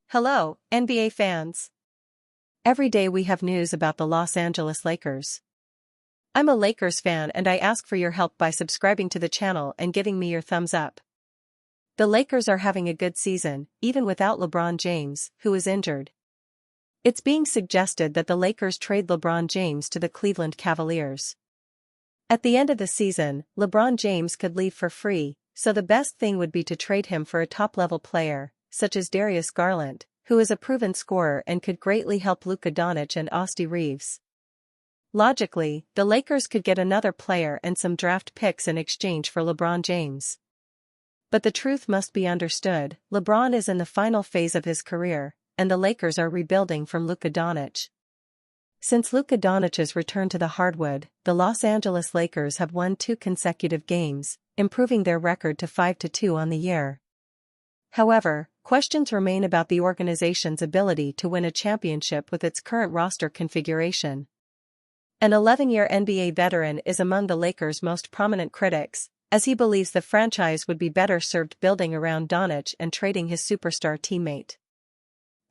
Hello, NBA fans. Every day we have news about the Los Angeles Lakers. I'm a Lakers fan and I ask for your help by subscribing to the channel and giving me your thumbs up. The Lakers are having a good season, even without LeBron James, who is injured. It's being suggested that the Lakers trade LeBron James to the Cleveland Cavaliers. At the end of the season, LeBron James could leave for free, so the best thing would be to trade him for a top-level player, such as Darius Garland, who is a proven scorer and could greatly help Luka Doncic and Austin Reeves. Logically, the Lakers could get another player and some draft picks in exchange for LeBron James. But the truth must be understood, LeBron is in the final phase of his career, and the Lakers are rebuilding from Luka Doncic. Since Luka Doncic's return to the hardwood, the Los Angeles Lakers have won 2 consecutive games, improving their record to 5-2 on the year. However, questions remain about the organization's ability to win a championship with its current roster configuration. An 11-year NBA veteran is among the Lakers' most prominent critics, as he believes the franchise would be better served building around Doncic and trading his superstar teammate.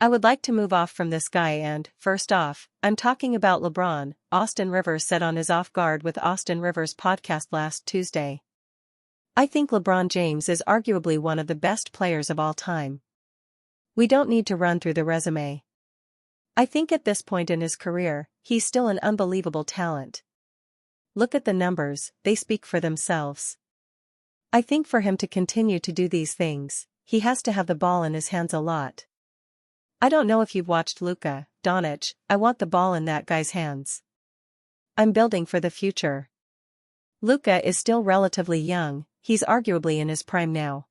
I would like to move off from this guy and, first off, I'm talking about LeBron, Austin Rivers said on his Off Guard with Austin Rivers podcast last Tuesday. I think LeBron James is arguably one of the best players of all time. We don't need to run through the resume. I think at this point in his career, he's still an unbelievable talent. Look at the numbers, they speak for themselves. I think for him to continue to do these things, he has to have the ball in his hands a lot. I don't know if you've watched Luka Doncic. I want the ball in that guy's hands. I'm building for the future. Luka is still relatively young, he's arguably in his prime now.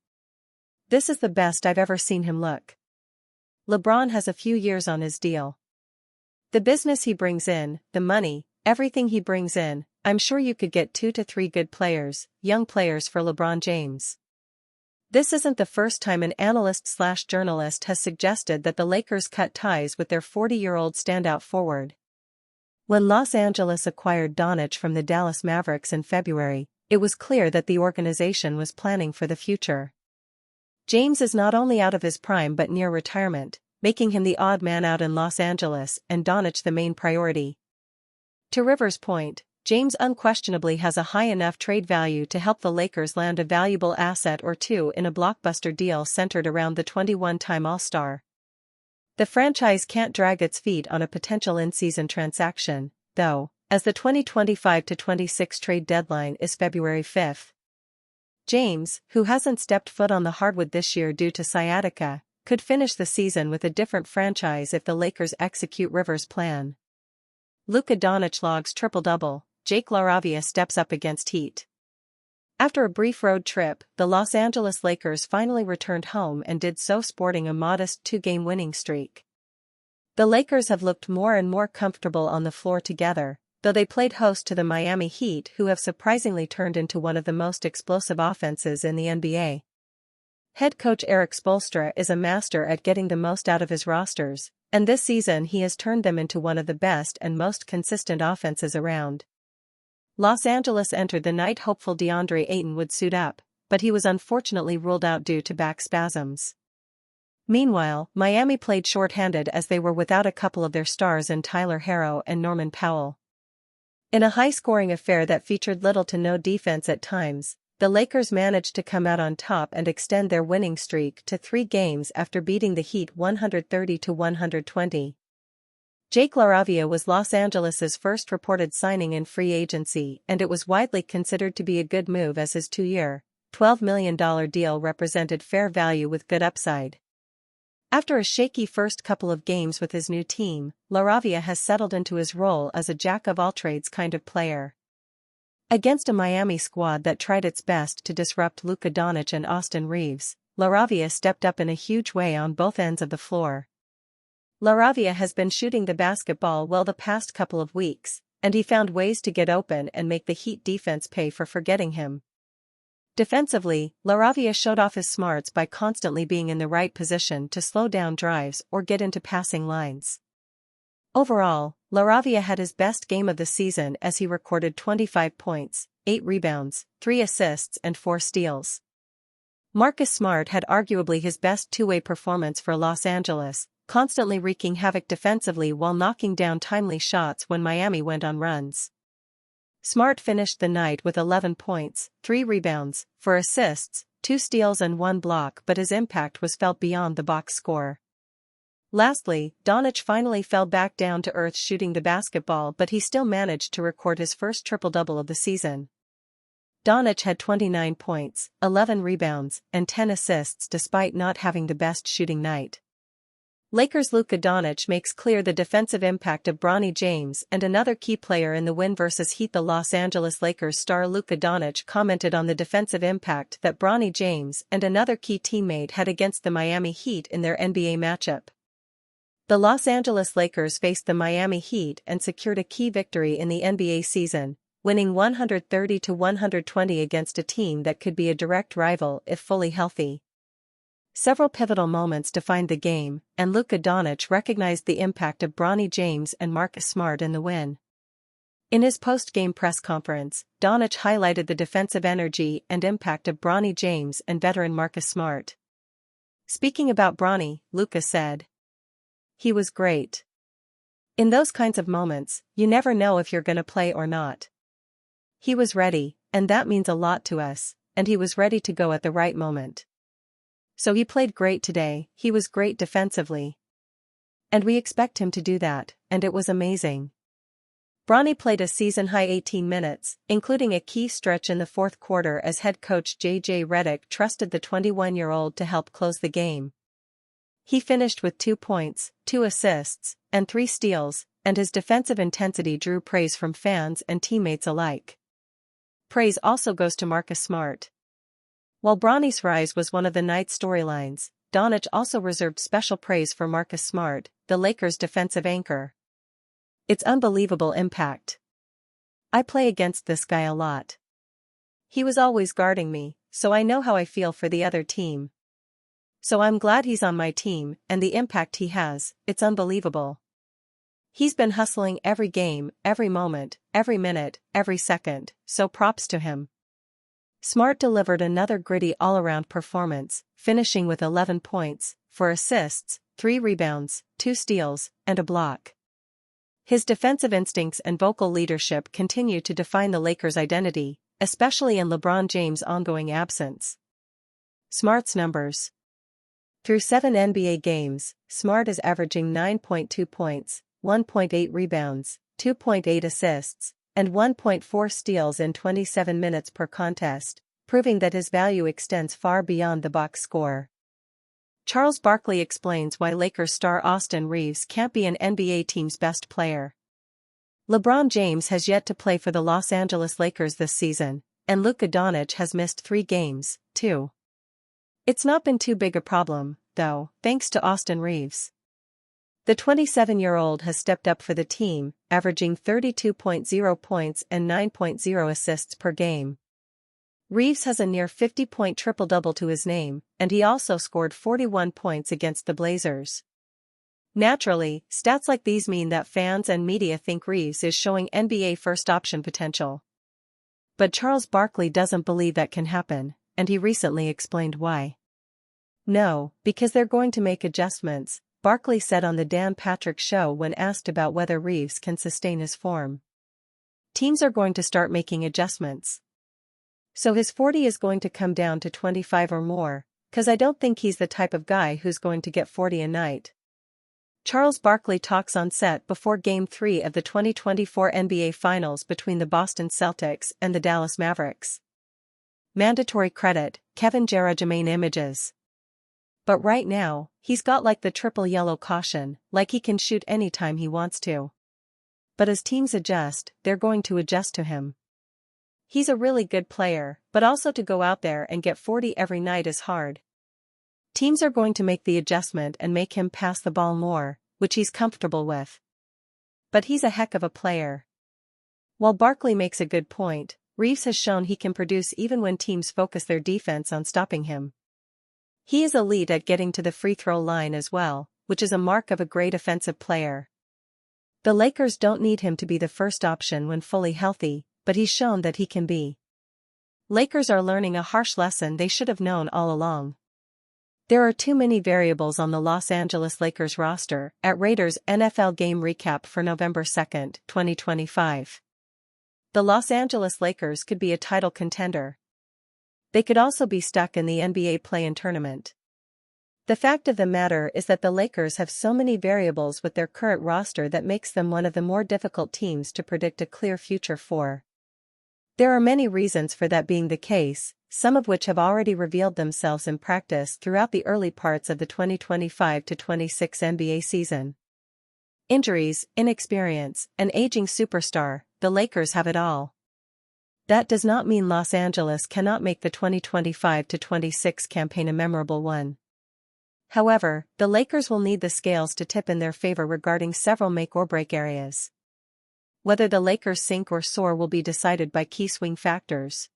This is the best I've ever seen him look. LeBron has a few years on his deal. The business he brings in, the money, everything he brings in, I'm sure you could get 2 to 3 good players, young players for LeBron James. This isn't the first time an analyst/journalist has suggested that the Lakers cut ties with their 40-year-old standout forward. When Los Angeles acquired Doncic from the Dallas Mavericks in February, it was clear that the organization was planning for the future. James is not only out of his prime but near retirement, making him the odd man out in Los Angeles and Doncic the main priority. To Rivers' point, James unquestionably has a high enough trade value to help the Lakers land a valuable asset or two in a blockbuster deal centered around the 21-time All-Star. The franchise can't drag its feet on a potential in-season transaction, though, as the 2025-26 trade deadline is February 5. James, who hasn't stepped foot on the hardwood this year due to sciatica, could finish the season with a different franchise if the Lakers execute Rivers' plan. Luka Doncic logs triple-double. Jake LaRavia steps up against Heat. After a brief road trip, the Los Angeles Lakers finally returned home and did so sporting a modest 2-game winning streak. The Lakers have looked more and more comfortable on the floor together, though they played host to the Miami Heat, who have surprisingly turned into one of the most explosive offenses in the NBA. Head coach Eric Spoelstra is a master at getting the most out of his rosters, and this season he has turned them into one of the best and most consistent offenses around. Los Angeles entered the night hopeful DeAndre Ayton would suit up, but he was unfortunately ruled out due to back spasms. Meanwhile, Miami played short-handed as they were without a couple of their stars in Tyler Herro and Norman Powell. In a high-scoring affair that featured little to no defense at times, the Lakers managed to come out on top and extend their winning streak to 3 games after beating the Heat 130-120. Jake LaRavia was Los Angeles' first reported signing in free agency, and it was widely considered to be a good move as his 2-year, $12 million deal represented fair value with good upside. After a shaky first couple of games with his new team, LaRavia has settled into his role as a jack-of-all-trades kind of player. Against a Miami squad that tried its best to disrupt Luka Doncic and Austin Reeves, LaRavia stepped up in a huge way on both ends of the floor. LaRavia has been shooting the basketball well the past couple of weeks, and he found ways to get open and make the Heat defense pay for forgetting him. Defensively, LaRavia showed off his smarts by constantly being in the right position to slow down drives or get into passing lines. Overall, LaRavia had his best game of the season as he recorded 25 points, 8 rebounds, 3 assists and 4 steals. Marcus Smart had arguably his best two-way performance for Los Angeles, constantly wreaking havoc defensively while knocking down timely shots when Miami went on runs. Smart finished the night with 11 points, 3 rebounds, 4 assists, 2 steals and 1 block, but his impact was felt beyond the box score. Lastly, Doncic finally fell back down to earth shooting the basketball, but he still managed to record his first triple-double of the season. Doncic had 29 points, 11 rebounds, and 10 assists despite not having the best shooting night. Lakers' Luka Doncic makes clear the defensive impact of Bronny James and another key player in the win versus Heat. The Los Angeles Lakers star Luka Doncic commented on the defensive impact that Bronny James and another key teammate had against the Miami Heat in their NBA matchup. The Los Angeles Lakers faced the Miami Heat and secured a key victory in the NBA season, winning 130-120 against a team that could be a direct rival if fully healthy. Several pivotal moments defined the game, and Luka Doncic recognized the impact of Bronny James and Marcus Smart in the win. In his post-game press conference, Doncic highlighted the defensive energy and impact of Bronny James and veteran Marcus Smart. Speaking about Bronny, Luka said, "He was great. In those kinds of moments, you never know if you're gonna play or not. He was ready, and that means a lot to us, and he was ready to go at the right moment. So he played great today, he was great defensively. And we expect him to do that, and it was amazing." Bronny played a season-high 18 minutes, including a key stretch in the fourth quarter as head coach J.J. Redick trusted the 21-year-old to help close the game. He finished with 2 points, 2 assists, and 3 steals, and his defensive intensity drew praise from fans and teammates alike. Praise also goes to Marcus Smart. While Bronny's rise was one of the night's storylines, Doncic also reserved special praise for Marcus Smart, the Lakers' defensive anchor. "It's unbelievable impact. I play against this guy a lot. He was always guarding me, so I know how I feel for the other team. So I'm glad he's on my team, and the impact he has, it's unbelievable. He's been hustling every game, every moment, every minute, every second, so props to him." Smart delivered another gritty all-around performance, finishing with 11 points, 4 assists, 3 rebounds, 2 steals, and a block. His defensive instincts and vocal leadership continue to define the Lakers' identity, especially in LeBron James' ongoing absence. Smart's numbers. Through 7 NBA games, Smart is averaging 9.2 points, 1.8 rebounds, 2.8 assists, and 1.4 steals in 27 minutes per contest, proving that his value extends far beyond the box score. Charles Barkley explains why Lakers star Austin Reaves can't be an NBA team's best player. LeBron James has yet to play for the Los Angeles Lakers this season, and Luka Doncic has missed 3 games, too. It's not been too big a problem, though, thanks to Austin Reaves. The 27-year-old has stepped up for the team, averaging 32.0 points and 9.0 assists per game. Reaves has a near 50-point triple-double to his name, and he also scored 41 points against the Blazers. Naturally, stats like these mean that fans and media think Reaves is showing NBA first-option potential. But Charles Barkley doesn't believe that can happen, and he recently explained why. "No, because they're going to make adjustments," Barkley said on the Dan Patrick Show when asked about whether Reaves can sustain his form. "Teams are going to start making adjustments. So his 40 is going to come down to 25 or more, 'cause I don't think he's the type of guy who's going to get 40 a night." Charles Barkley talks on set before Game 3 of the 2024 NBA Finals between the Boston Celtics and the Dallas Mavericks. Mandatory credit, Kevin Jerajemain Images. But right now, he's got like the triple yellow caution, like he can shoot anytime he wants to. But as teams adjust, they're going to adjust to him. He's a really good player, but also to go out there and get 40 every night is hard. Teams are going to make the adjustment and make him pass the ball more, which he's comfortable with. But he's a heck of a player. While Barkley makes a good point, Reaves has shown he can produce even when teams focus their defense on stopping him. He is elite at getting to the free throw line as well, which is a mark of a great offensive player. The Lakers don't need him to be the first option when fully healthy, but he's shown that he can be. Lakers are learning a harsh lesson they should have known all along. There are too many variables on the Los Angeles Lakers roster. At Raiders NFL Game Recap for November 2, 2025. The Los Angeles Lakers could be a title contender. They could also be stuck in the NBA play-in tournament. The fact of the matter is that the Lakers have so many variables with their current roster that makes them one of the more difficult teams to predict a clear future for. There are many reasons for that being the case, some of which have already revealed themselves in practice throughout the early parts of the 2025-26 NBA season. Injuries, inexperience, an aging superstar, the Lakers have it all. That does not mean Los Angeles cannot make the 2025-26 campaign a memorable one. However, the Lakers will need the scales to tip in their favor regarding several make-or-break areas. Whether the Lakers sink or soar will be decided by key swing factors.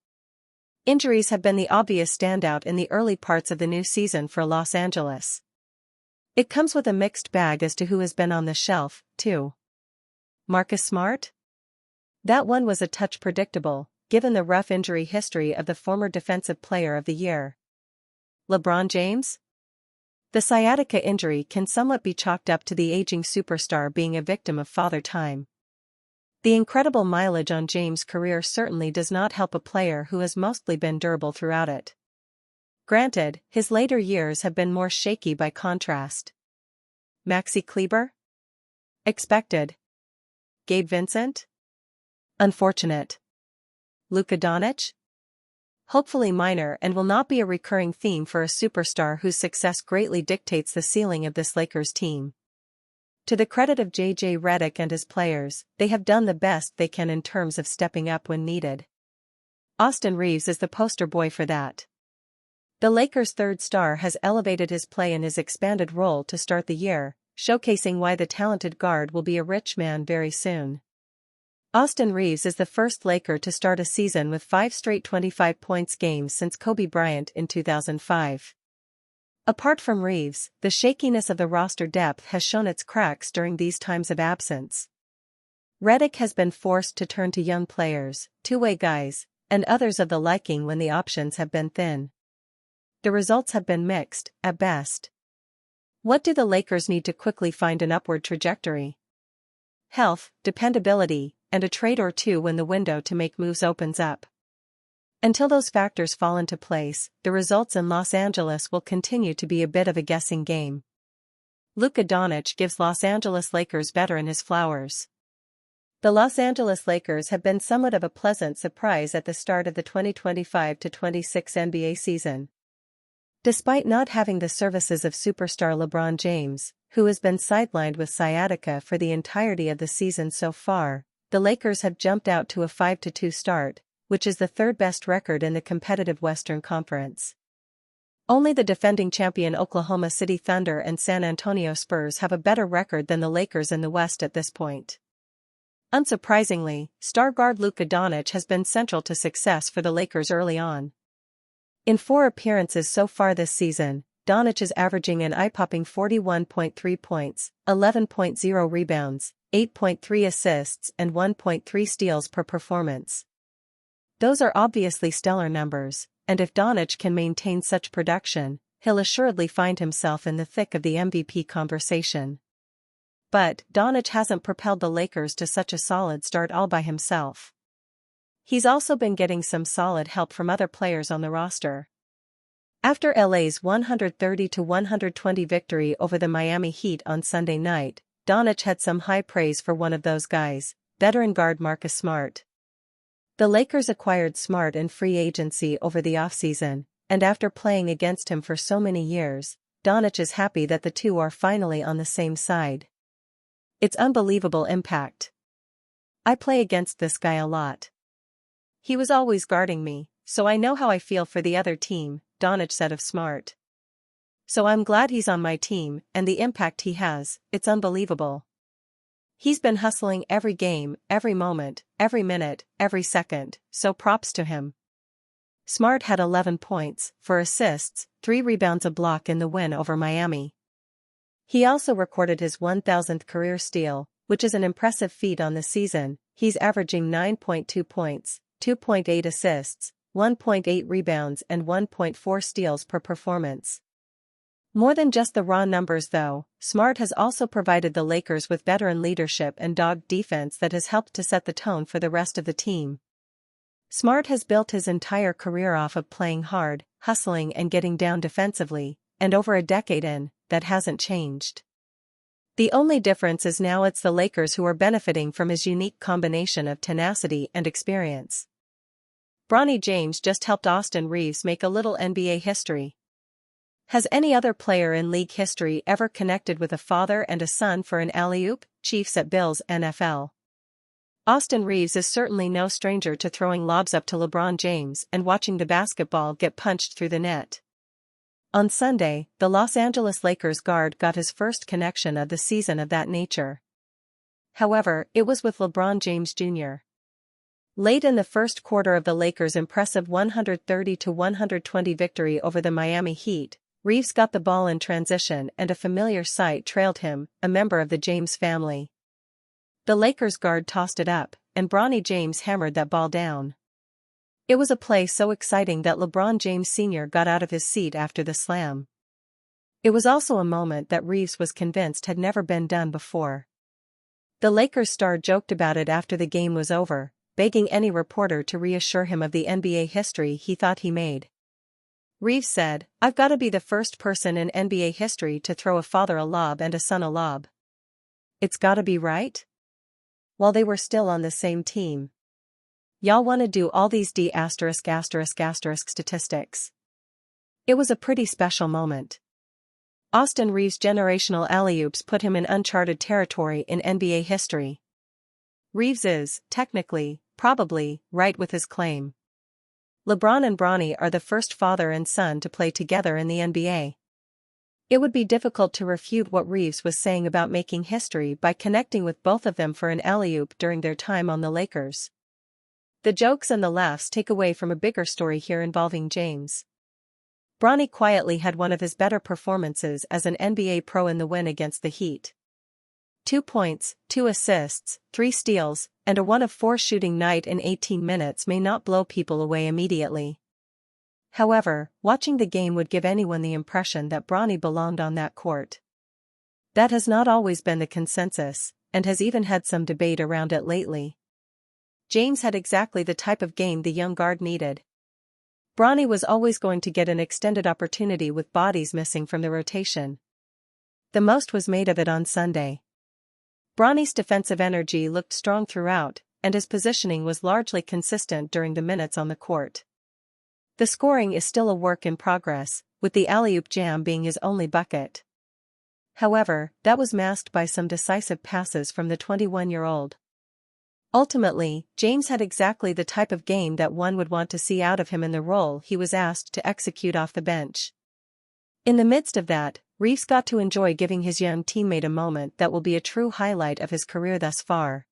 Injuries have been the obvious standout in the early parts of the new season for Los Angeles. It comes with a mixed bag as to who has been on the shelf, too. Marcus Smart? That one was a touch predictable, given the rough injury history of the former Defensive Player of the Year. LeBron James? The sciatica injury can somewhat be chalked up to the aging superstar being a victim of father time. The incredible mileage on James' career certainly does not help a player who has mostly been durable throughout it. Granted, his later years have been more shaky by contrast. Maxi Kleber? Expected. Gabe Vincent? Unfortunate. Luka Doncic? Hopefully minor and will not be a recurring theme for a superstar whose success greatly dictates the ceiling of this Lakers team. To the credit of J.J. Redick and his players, they have done the best they can in terms of stepping up when needed. Austin Reeves is the poster boy for that. The Lakers' third star has elevated his play in his expanded role to start the year, showcasing why the talented guard will be a rich man very soon. Austin Reeves is the first Laker to start a season with 5 straight 25 points games since Kobe Bryant in 2005. Apart from Reeves, the shakiness of the roster depth has shown its cracks during these times of absence. Redick has been forced to turn to young players, two-way guys, and others of the liking when the options have been thin. The results have been mixed, at best. What do the Lakers need to quickly find an upward trajectory? Health, dependability, and a trade or two when the window to make moves opens up. Until those factors fall into place, the results in Los Angeles will continue to be a bit of a guessing game. Luka Doncic gives Los Angeles Lakers veteran his flowers. The Los Angeles Lakers have been somewhat of a pleasant surprise at the start of the 2025-26 NBA season. Despite not having the services of superstar LeBron James, who has been sidelined with sciatica for the entirety of the season so far, the Lakers have jumped out to a 5-2 start, which is the third-best record in the competitive Western Conference. Only the defending champion Oklahoma City Thunder and San Antonio Spurs have a better record than the Lakers in the West at this point. Unsurprisingly, star guard Luka Doncic has been central to success for the Lakers early on. In 4 appearances so far this season, Doncic is averaging an eye-popping 41.3 points, 11.0 rebounds, 8.3 assists and 1.3 steals per performance. Those are obviously stellar numbers, and if Doncic can maintain such production, he'll assuredly find himself in the thick of the MVP conversation. But Doncic hasn't propelled the Lakers to such a solid start all by himself. He's also been getting some solid help from other players on the roster. After LA's 130-120 victory over the Miami Heat on Sunday night, Doncic had some high praise for one of those guys, veteran guard Marcus Smart. The Lakers acquired Smart in free agency over the offseason, and after playing against him for so many years, Doncic is happy that the two are finally on the same side. It's unbelievable impact. I play against this guy a lot. He was always guarding me, so I know how I feel for the other team, Doncic said of Smart. So I'm glad he's on my team, and the impact he has, it's unbelievable. He's been hustling every game, every moment, every minute, every second, so props to him. Smart had 11 points, 4 assists, 3 rebounds a block in the win over Miami. He also recorded his 1,000th career steal, which is an impressive feat on the season. He's averaging 9.2 points, 2.8 assists, 1.8 rebounds and 1.4 steals per performance. More than just the raw numbers though, Smart has also provided the Lakers with veteran leadership and dogged defense that has helped to set the tone for the rest of the team. Smart has built his entire career off of playing hard, hustling and getting down defensively, and over a decade in, that hasn't changed. The only difference is now it's the Lakers who are benefiting from his unique combination of tenacity and experience. Bronny James just helped Austin Reaves make a little NBA history. Has any other player in league history ever connected with a father and a son for an alley-oop? Chiefs at Bills NFL. Austin Reaves is certainly no stranger to throwing lobs up to LeBron James and watching the basketball get punched through the net. On Sunday, the Los Angeles Lakers guard got his first connection of the season of that nature. However, it was with LeBron James Jr. Late in the first quarter of the Lakers' impressive 130-120 victory over the Miami Heat, Reaves got the ball in transition and a familiar sight trailed him, a member of the James family. The Lakers guard tossed it up, and Bronny James hammered that ball down. It was a play so exciting that LeBron James Sr. got out of his seat after the slam. It was also a moment that Reaves was convinced had never been done before. The Lakers star joked about it after the game was over, begging any reporter to reassure him of the NBA history he thought he made. Reaves said, "I've got to be the first person in NBA history to throw a father a lob and a son a lob. It's gotta be right?" While they were still on the same team. Y'all wanna do all these statistics. It was a pretty special moment. Austin Reaves' generational alley-oops put him in uncharted territory in NBA history. Reaves is, technically, probably, right with his claim. LeBron and Bronny are the first father and son to play together in the NBA. It would be difficult to refute what Reaves was saying about making history by connecting with both of them for an alley-oop during their time on the Lakers. The jokes and the laughs take away from a bigger story here involving James. Bronny quietly had one of his better performances as an NBA pro in the win against the Heat. 2 points, 2 assists, 3 steals, and a 1 of 4 shooting night in 18 minutes may not blow people away immediately. However, watching the game would give anyone the impression that Bronny belonged on that court. That has not always been the consensus, and has even had some debate around it lately. James had exactly the type of game the young guard needed. Bronny was always going to get an extended opportunity with bodies missing from the rotation. The most was made of it on Sunday. Bronny's defensive energy looked strong throughout, and his positioning was largely consistent during the minutes on the court. The scoring is still a work in progress, with the alley-oop jam being his only bucket. However, that was masked by some decisive passes from the 21-year-old. Ultimately, James had exactly the type of game that one would want to see out of him in the role he was asked to execute off the bench. In the midst of that, Reaves got to enjoy giving his young teammate a moment that will be a true highlight of his career thus far.